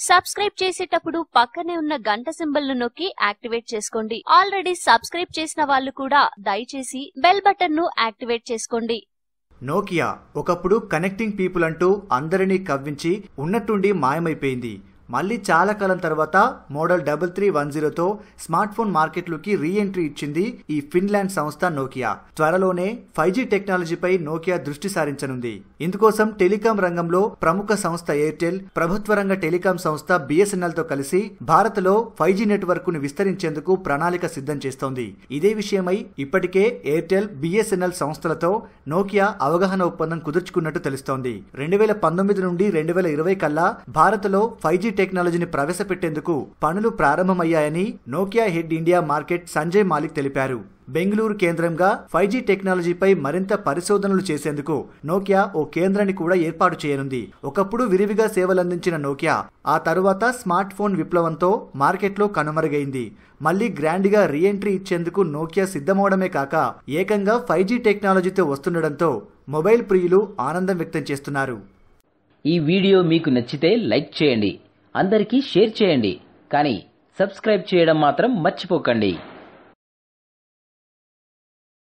Subscribe చేసేటప్పుడు పక్కనే ఉన్న గంట సింబల్ ను నొక్కి యాక్టివేట్ చేసుకోండి. ఆల్రెడీ సబ్స్క్రైబ్ చేసిన వాళ్ళు కూడా దయచేసి బెల్ బటన్ ను యాక్టివేట్ చేసుకోండి. నోకియా ఒకప్పుడు కనెక్టింగ్ పీపుల్ అంటూ అందరినీ కవ్వించి ఉన్నట్టుండి మాయమైపోయింది. మళ్ళీ చాలా కాలం తర్వాత మోడల్ 3310తో స్మార్ట్ ఫోన్ మార్కెట్లోకి రీ ఎంట్రీ ఇచ్చింది ఈ ఫిన్లాండ్ సంస్థ నోకియా. త్వరలోనే 5G టెక్నాలజీపై నోకియా దృష్టి సారించనుంది. ఇందుకోసం టెలికాం రంగంలో ప్రముఖ సంస్థ ఎయిర్టెల్, ప్రభుత్వ రంగ టెలికాం సంస్థ BSNL తో కలిసి భారత్లో 5G నెట్వర్క్ ను విస్తరించేందుకు ప్రణాళిక సిద్ధం చేస్తోంది. ఇదే విషయమై ఇప్పటికే ఎయిర్టెల్, BSNL సంస్థలతో నోకియా అవగాహన ఒప్పందం కుదుర్చుకున్నట్టు తెలుస్తోంది. 2019 నుండి 2020 కల్లా భారత్లో 5G టెక్నాలజీని ప్రవేశపెట్టేందుకు పనులు ప్రారంభమయ్యాయని Nokia head India market Sanjay Malik తెలిపారు. బెంగళూరు కేంద్రంగా 5G టెక్నాలజీపై మరింత పరిశోధనలు చేసేందుకు నోకియా ఓ కేంద్రాన్ని కూడా ఏర్పాటు చేయనుంది. ఒకప్పుడు విరివిగా సేవలందించిన నోకియా ఆ తరువాత స్మార్ట్ ఫోన్ విప్లవంతో మార్కెట్లో కనుమరుగైంది. మళ్లీ గ్రాండ్గా రీ ఎంట్రీ ఇచ్చేందుకు నోకియా సిద్ధమవడమే కాక ఏకంగా 5G టెక్నాలజీతో వస్తుండటంతో మొబైల్ ప్రియులు ఆనందం వ్యక్తం చేస్తున్నారు. ఈ వీడియో మీకు నచ్చితే లైక్ చేయండి, అందరికీ షేర్ చేయండి, కానీ సబ్స్క్రైబ్ చేయడం మాత్రం మర్చిపోకండి.